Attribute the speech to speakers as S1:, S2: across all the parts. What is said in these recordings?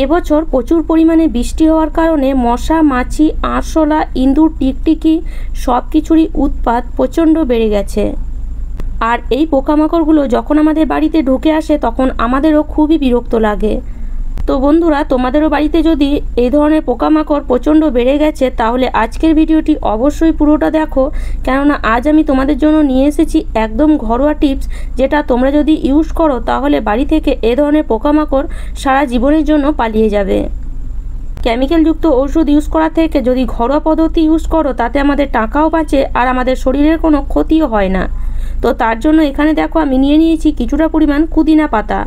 S1: এবছর প্রচুর পরিমাণে বৃষ্টি হওয়ার কারণে মশা, মাছি, আরশোলা, ইঁদুর, টিকটিকি সব কিছুরই উৎপাত প্রচণ্ড বেড়ে গেছে। আর এই পোকামাকড়গুলো যখন আমাদের বাড়িতে ঢুকে আসে তখন আমাদেরও খুবই বিরক্ত লাগে। তো বন্ধুরা, তোমাদেরও বাড়িতে যদি এই ধরনের পোকামাকড় প্রচণ্ড বেড়ে গেছে তাহলে আজকের ভিডিওটি অবশ্যই পুরোটা দেখো, কেননা আজ আমি তোমাদের জন্য নিয়ে এসেছি একদম ঘরোয়া টিপস, যেটা তোমরা যদি ইউজ করো তাহলে বাড়ি থেকে এ ধরনের পোকামাকড় সারা জীবনের জন্য পালিয়ে যাবে। কেমিক্যালযুক্ত ওষুধ ইউজ করা থেকে যদি ঘরোয়া পদ্ধতি ইউজ করো তাতে আমাদের টাকাও বাঁচে আর আমাদের শরীরের কোনো ক্ষতিও হয় না। তো তার জন্য এখানে দেখো আমি নিয়ে নিয়েছি কিছুটা পরিমাণ পুদিনা পাতা।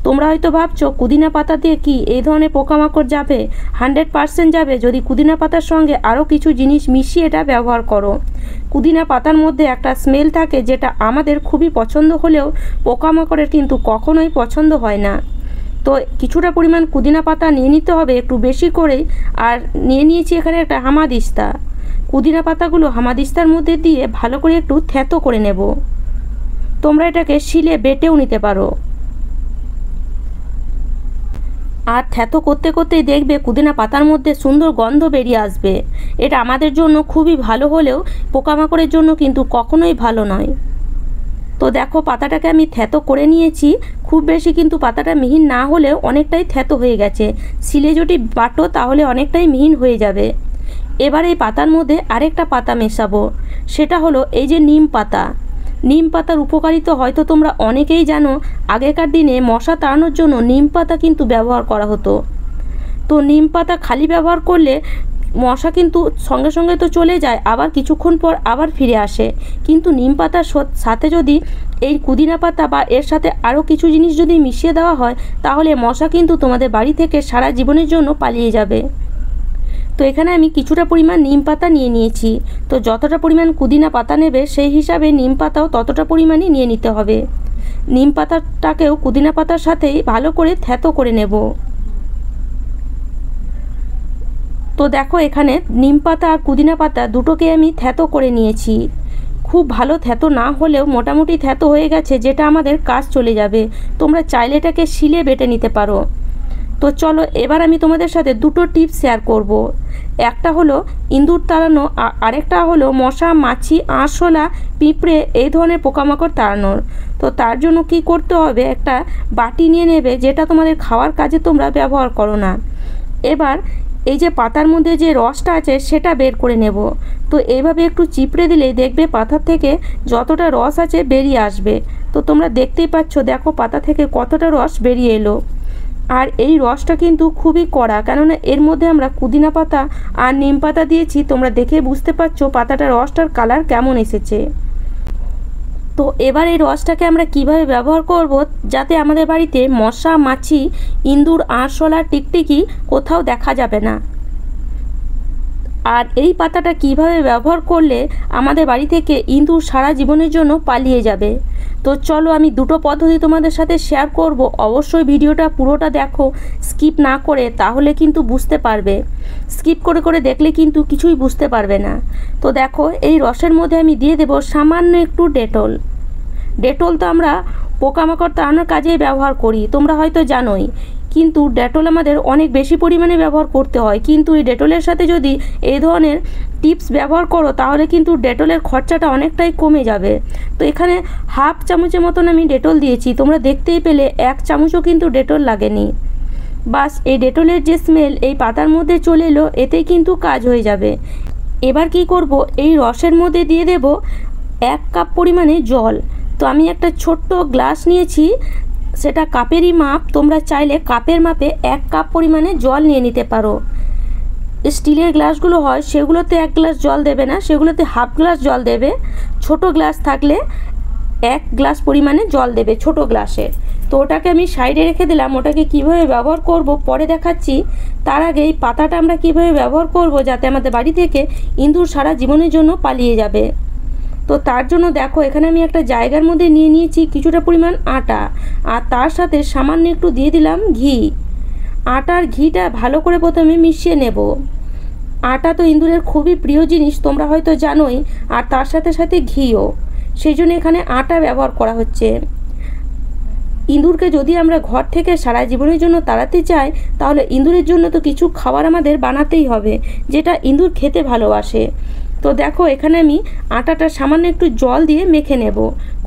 S1: তোমরা হয়তো ভাবছো পুদিনা পাতা দিয়ে কি এই ধরনের পোকামাকড় যাবে? 100% যাবে যদি পুদিনা পাতার সঙ্গে আরও কিছু জিনিস মিশিয়ে এটা ব্যবহার করো। পুদিনা পাতার মধ্যে একটা স্মেল থাকে যেটা আমাদের খুবই পছন্দ হলেও পোকামাকড়ের কিন্তু কখনোই পছন্দ হয় না। তো কিছুটা পরিমাণ পুদিনা পাতা নিয়ে নিতে হবে একটু বেশি করেই। আর নিয়ে নিয়েছি এখানে একটা হামাদিস্তা। পুদিনা পাতাগুলো হামাদিস্তার মধ্যে দিয়ে ভালো করে একটু থেতো করে নেব। তোমরা এটাকে শিলে বেটেও নিতে পারো। আর থেতো করতে করতেই দেখবে পুদিনা পাতার মধ্যে সুন্দর গন্ধ বেরিয়ে আসবে। এটা আমাদের জন্য খুবই ভালো হলেও পোকামাকড়ের জন্য কিন্তু কখনোই ভালো নয়। তো দেখো পাতাটাকে আমি থেতো করে নিয়েছি। খুব বেশি কিন্তু পাতাটা মিহিন না হলেও অনেকটাই থেতো হয়ে গেছে। শিলে যদি বাটো তাহলে অনেকটাই মিহিন হয়ে যাবে। এবার এই পাতার মধ্যে আরেকটা পাতা মেশাবো, সেটা হলো এই যে নিম পাতা। নিম পাতার উপকারিতা হয়তো তোমরা অনেকেই জানো। আগেকার দিনে মশা তাড়ানোর জন্য নিম পাতা কিন্তু ব্যবহার করা হতো। তো নিম পাতা খালি ব্যবহার করলে মশা কিন্তু সঙ্গে সঙ্গে তো চলে যায়, আবার কিছুক্ষণ পর আবার ফিরে আসে। কিন্তু নিম পাতার সাথে যদি এই পুদিনা পাতা বা এর সাথে আরও কিছু জিনিস যদি মিশিয়ে দেওয়া হয় তাহলে মশা কিন্তু তোমাদের বাড়ি থেকে সারা জীবনের জন্য পালিয়ে যাবে। তো এখানে আমি কিছুটা পরিমাণ নিম পাতা নিয়ে নিয়েছি। তো যতটা পরিমাণ পুদিনা পাতা নেবে সেই হিসাবে নিম পাতাও ততটা পরিমাণই নিয়ে নিতে হবে। নিম পাতাটাকেও পুদিনা পাতার সাথেই ভালো করে থেতো করে নেব। তো দেখো এখানে নিম পাতা আর পুদিনা পাতা দুটোকে আমি থেতো করে নিয়েছি। খুব ভালো থেতো না হলেও মোটামুটি থেতো হয়ে গেছে, যেটা আমাদের কাজ চলে যাবে। তোমরা চাইলে এটাকে শিলে বেটে নিতে পারো। তো চলো এবার আমি তোমাদের সাথে দুটো টিপস শেয়ার করব। একটা হলো ইঁদুর তাড়ানো, আরেকটা হলো মশা, মাছি, আরশোলা, পিঁপড়ে এই ধরনের পোকামাকড় তাড়ানোর। তো তার জন্য কি করতে হবে, একটা বাটি নিয়ে নেবে যেটা তোমাদের খাওয়ার কাজে তোমরা ব্যবহার করো না। এবার এই যে পাতার মধ্যে যে রসটা আছে সেটা বের করে নেব। তো এইভাবে একটু চিপড়ে দিলেই দেখবে পাতার থেকে যতটা রস আছে বেরিয়ে আসবে। তো তোমরা দেখতেই পাচ্ছ, দেখো পাতা থেকে কতটা রস বেরিয়ে এলো। আর এই রসটা কিন্তু খুবই কড়া, কেননা এর মধ্যে আমরা পুদিনা পাতা আর নিম পাতা দিয়েছি। তোমরা দেখে বুঝতে পারছো পাতাটার রসটার কালার কেমন এসেছে। তো এবার এই রসটাকে আমরা কিভাবে ব্যবহার করব যাতে আমাদের বাড়িতে মশা, মাছি, ইঁদুর, আরশোলা, টিকটিকি কোথাও দেখা যাবে না। আর এই পাতাটা কিভাবে ব্যবহার করলে আমাদের বাড়ি থেকে ইঁদুর সারা জীবনের জন্য পালিয়ে যাবে। তো চলো আমি দুটো পদ্ধতি তোমাদের সাথে শেয়ার করব। অবশ্যই ভিডিওটা পুরোটা দেখো, স্কিপ না করে, তাহলে কিন্তু বুঝতে পারবে। স্কিপ করে করে দেখলে কিন্তু কিছুই বুঝতে পারবে না। তো দেখো এই রসের মধ্যে আমি দিয়ে দেব সামান্য একটু ডেটল। ডেটল তো আমরা পোকামাকড় তাড়ানোর কাজেই ব্যবহার করি, তোমরা হয়তো জানোই। কিন্তু ডেটল আমাদের অনেক বেশি পরিমাণে ব্যবহার করতে হয়। কিন্তু এই ডেটলের সাথে যদি এই ধরনের টিপস ব্যবহার করো তাহলে কিন্তু ডেটলের খরচাটা অনেকটাই কমে যাবে। তো এখানে হাফ চামচের মতন আমি ডেটল দিয়েছি। তোমরা দেখতেই পেলে 1 চামচও কিন্তু ডেটল লাগেনি। বাস এই ডেটলের যে স্মেল এই পাতার মধ্যে চলে এলো, এতেই কিন্তু কাজ হয়ে যাবে। এবার কি করব, এই রসের মধ্যে দিয়ে দেব 1 কাপ পরিমাণে জল। তো আমি একটা ছোট্ট গ্লাস নিয়েছি, সেটা কাপেরই মাপ। তোমরা চাইলে কাপের মাপে 1 কাপ পরিমাণে জল নিয়ে নিতে পারো। স্টিলের গ্লাসগুলো হয় সেগুলোতে 1 গ্লাস জল দেবে না, সেগুলোতে হাফ গ্লাস জল দেবে। ছোট গ্লাস থাকলে 1 গ্লাস পরিমাণে জল দেবে ছোট গ্লাসে। তো ওটাকে আমি সাইডে রেখে দিলাম। ওটাকে কিভাবে ব্যবহার করব পরে দেখাচ্ছি। তার আগে এই পাতাটা আমরা কিভাবে ব্যবহার করব যাতে আমাদের বাড়ি থেকে ইঁদুর সারা জীবনের জন্য পালিয়ে যাবে। তো তার জন্য দেখো এখানে আমি একটা জায়গার মধ্যে নিয়ে নিয়েছি কিছুটা পরিমাণ আটা, আর তার সাথে সামান্য একটু দিয়ে দিলাম ঘি। আটার ঘিটা ভালো করে প্রথমে মিশিয়ে নেব। আটা তো ইঁদুরের খুবই প্রিয় জিনিস, তোমরা হয়তো জানোই। আর তার সাথে সাথে ঘিও, সেই জন্য এখানে আটা ব্যবহার করা হচ্ছে। ইঁদুরকে যদি আমরা ঘর থেকে সারা জীবনের জন্য তাড়াতে চাই, তাহলে ইঁদুরের জন্য তো কিছু খাবার আমাদের বানাতেই হবে, যেটা ইঁদুর খেতে ভালোবাসে। তো দেখো এখানে আমি আটাটা সামান্য একটু জল দিয়ে মেখে নেব।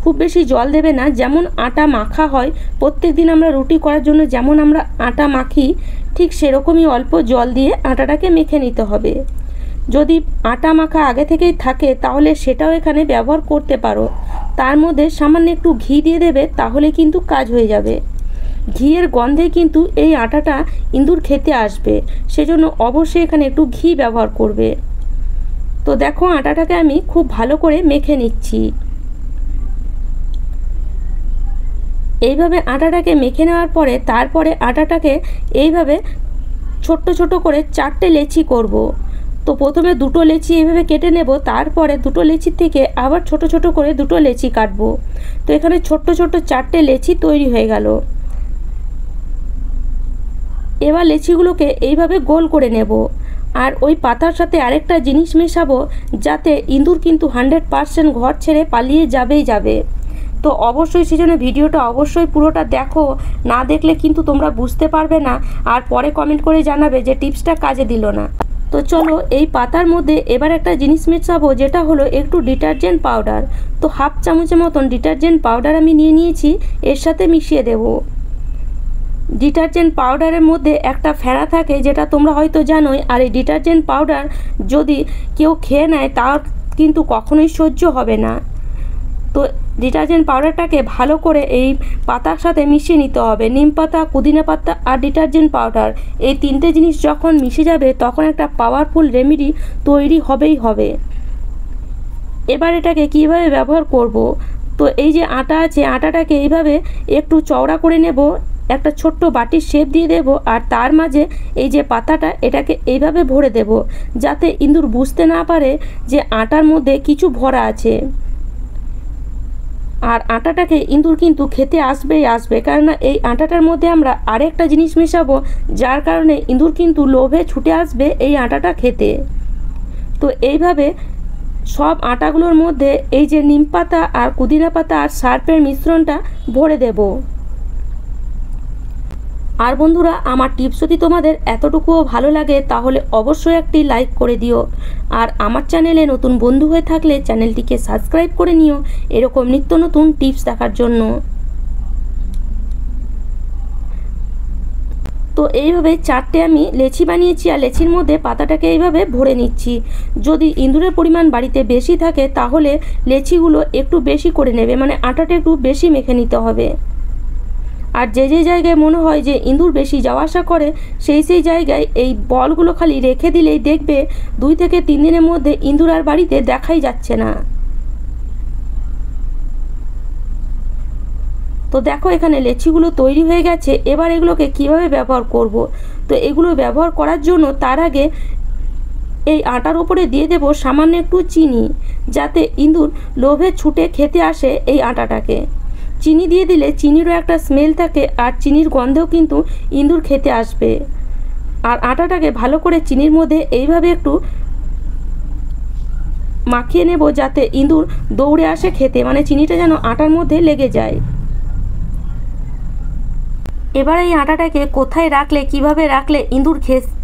S1: খুব বেশি জল দেবে না, যেমন আটা মাখা হয় প্রত্যেক দিন আমরা রুটি করার জন্য যেমন আমরা আটা মাখি, ঠিক সেরকমই অল্প জল দিয়ে আটাটাকে মেখে নিতে হবে। যদি আটা মাখা আগে থেকেই থাকে তাহলে সেটাও এখানে ব্যবহার করতে পারো। তার মধ্যে সামান্য একটু ঘি দিয়ে দেবে, তাহলে কিন্তু কাজ হয়ে যাবে। ঘিয়ের গন্ধে কিন্তু এই আটাটা ইঁদুর খেতে আসবে, সেজন্য অবশ্যই এখানে একটু ঘি ব্যবহার করবে। তো দেখো আটাটাকে আমি খুব ভালো করে মেখে নিচ্ছি। এইভাবে আটাটাকে মেখে নেওয়ার পরে তারপরে আটাটাকে এইভাবে ছোট্ট ছোট করে 4টে লেচি করব। তো প্রথমে 2টো লেচি এইভাবে কেটে নেব, তারপরে 2টো লেচির থেকে আবার ছোট ছোট করে 2টো লেচি কাটবো। তো এখানে ছোট্ট ছোট্ট 4টে লেচি তৈরি হয়ে গেল। এবার লেচিগুলোকে এইভাবে গোল করে নেব। আর ওই পাতার সাথে আরেকটা জিনিস মেশাবো, যাতে ইঁদুর কিন্তু 100% ঘর ছেড়ে পালিয়ে যাবেই যাবে। তো অবশ্যই সেজন্য ভিডিওটা অবশ্যই পুরোটা দেখো, না দেখলে কিন্তু তোমরা বুঝতে পারবে না, আর পরে কমেন্ট করে জানাবে যে টিপসটা কাজে দিল না। তো চলো এই পাতার মধ্যে এবার একটা জিনিস মেশাবো, যেটা হলো একটু ডিটারজেন্ট পাউডার। তো হাফ চামচের মতন ডিটারজেন্ট পাউডার আমি নিয়ে নিয়েছি, এর সাথে মিশিয়ে দেব। ডিটারজেন্ট পাউডারের মধ্যে একটা ফেনা থাকে, যেটা তোমরা হয়তো জানোই। আর এই ডিটারজেন্ট পাউডার যদি কেউ খেয়ে নেয় তার কিন্তু কখনোই সহ্য হবে না। তো ডিটারজেন্ট পাউডারটাকে ভালো করে এই পাতার সাথে মিশিয়ে নিতে হবে। নিম পাতা, পুদিনা পাতা আর ডিটারজেন্ট পাউডার, এই 3টে জিনিস যখন মিশে যাবে তখন একটা পাওয়ারফুল রেমেডি তৈরি হবেই হবে। এবার এটাকে কিভাবে ব্যবহার করব, তো এই যে আটা আছে, আটাটাকে এইভাবে একটু চওড়া করে নেব, একটা ছোট্ট বাটির শেপ দিয়ে দেব, আর তার মাঝে এই যে পাতাটা এটাকে এইভাবে ভরে দেব, যাতে ইঁদুর বুঝতে না পারে যে আটার মধ্যে কিছু ভরা আছে। আর আটাটাকে ইঁদুর কিন্তু খেতে আসবেই আসবে, কেননা এই আটাটার মধ্যে আমরা আরেকটা জিনিস মেশাবো, যার কারণে ইঁদুর কিন্তু লোভে ছুটে আসবে এই আটাটা খেতে। তো এইভাবে সব আটাগুলোর মধ্যে এই যে নিম পাতা আর পুদিনা পাতা আর সার্ফের মিশ্রণটা ভরে দেব। আর বন্ধুরা, আমার টিপস যদি তোমাদের এতটুকুও ভালো লাগে তাহলে অবশ্যই একটি লাইক করে দিও। আর আমার চ্যানেলে নতুন বন্ধু হয়ে থাকলে চ্যানেলটিকে সাবস্ক্রাইব করে নিও এরকম নিত্য নতুন টিপস দেখার জন্য। তো এইভাবে 4টে আমি লেচি বানিয়েছি, আর লেচির মধ্যে পাতাটাকে এইভাবে ভরে নিচ্ছি। যদি ইঁদুরের পরিমাণ বাড়িতে বেশি থাকে তাহলে লেচিগুলো একটু বেশি করে নেবে, মানে আটাটা একটু বেশি মেখে নিতে হবে। আর যে যে জায়গায় মনে হয় যে ইঁদুর বেশি যাওয়া আসা করে, সেই জায়গায় এই বলগুলো খালি রেখে দিলেই দেখবে 2 থেকে 3 দিনের মধ্যে ইঁদুর আর বাড়িতে দেখাই যাচ্ছে না। তো দেখো এখানে লেচিগুলো তৈরি হয়ে গেছে। এবার এগুলোকে কিভাবে ব্যবহার করব, তো এগুলো ব্যবহার করার জন্য তার আগে এই আটার উপরে দিয়ে দেব সামান্য একটু চিনি, যাতে ইঁদুর লোভে ছুটে খেতে আসে এই আটাটাকে। চিনি দিয়ে দিলে চিনিরও একটা স্মেল থাকে, আর চিনির গন্ধেও কিন্তু ইঁদুর খেতে আসবে। আর আটাটাকে ভালো করে চিনির মধ্যে এইভাবে একটু মাখিয়ে নেব, যাতে ইঁদুর দৌড়ে আসে খেতে, মানে চিনিটা যেন আটার মধ্যে লেগে যায়। এবার এই আটাটাকে কোথায় রাখলে, কিভাবে রাখলে ইঁদুর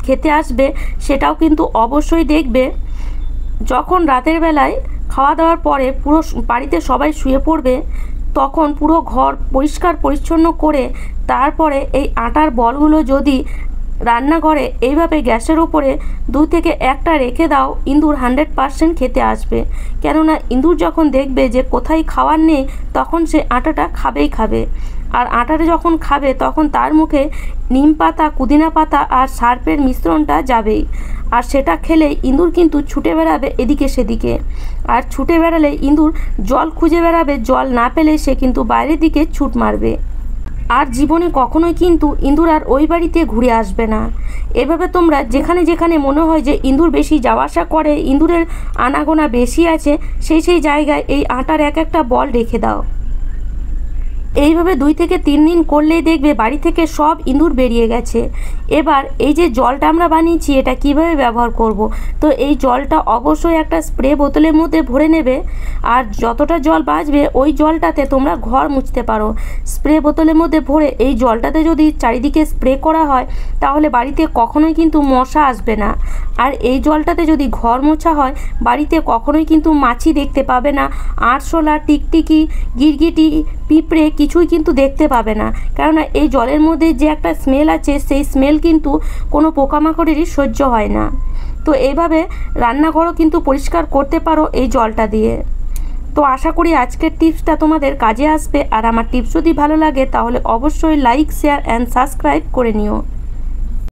S1: খেতে আসবে সেটাও কিন্তু অবশ্যই দেখবে। যখন রাতের বেলায় খাওয়া দাওয়ার পরে পুরো বাড়িতে সবাই শুয়ে পড়বে, তখন পুরো ঘর পরিষ্কার পরিচ্ছন্ন করে তারপরে এই আটার বলগুলো যদি রান্নাঘরে এইভাবে গ্যাসের উপরে 2 থেকে 1টা রেখে দাও, ইঁদুর 100% খেতে আসবে। কেননা ইঁদুর যখন দেখবে যে কোথায় খাওয়ার নেই, তখন সে আটাটা খাবেই খাবে। আর আটাটা যখন খাবে তখন তার মুখে নিম পাতা, পুদিনা পাতা আর সার্ফের মিশ্রণটা যাবেই। আর সেটা খেলে ইঁদুর কিন্তু ছুটে বেড়াবে এদিকে সেদিকে। আর ছুটে বেড়ালে ইঁদুর জল খুঁজে বেড়াবে, জল না পেলে সে কিন্তু বাইরের দিকে ছুট মারবে। আর জীবনে কখনোই কিন্তু ইঁদুর আর ওই বাড়িতে ঘুরে আসবে না। এভাবে তোমরা যেখানে যেখানে মনে হয় যে ইঁদুর বেশি যাওয়া আসা করে, ইঁদুরের আনাগোনা বেশি আছে, সেই জায়গায় এই আটার এক একটা বল রেখে দাও। এইভাবে 2 থেকে 3 দিন করলেই দেখবে বাড়ি থেকে সব ইঁদুর বেরিয়ে গেছে। এবার এই যে জলটা আমরা বানিয়েছি এটা কিভাবে ব্যবহার করব। তো এই জলটা অবশ্যই একটা স্প্রে বোতলের মধ্যে ভরে নেবে, আর যতটা জল বাঁচবে ওই জলটাতে তোমরা ঘর মুছতে পারো। স্প্রে বোতলের মধ্যে ভরে এই জলটাতে যদি চারিদিকে স্প্রে করা হয় তাহলে বাড়িতে কখনোই কিন্তু মশা আসবে না। আর এই জলটাতে যদি ঘর মোছা হয় বাড়িতে কখনোই কিন্তু মাছি দেখতে পাবে না, আরশোলা, টিকটিকি, গিরগিটি, পিঁপড়ে কিছুই কিন্তু দেখতে পাবে না। কেননা এই জলের মধ্যে যে একটা স্মেল আছে সেই স্মেল কিন্তু কোনো পোকামাকড়েরই সহ্য হয় না। তো এইভাবে রান্নাঘরও কিন্তু পরিষ্কার করতে পারো এই জলটা দিয়ে। তো আশা করি আজকের টিপসটা তোমাদের কাজে আসবে। আর আমার টিপস যদি ভালো লাগে তাহলে অবশ্যই লাইক, শেয়ার অ্যান্ড সাবস্ক্রাইব করে নিও।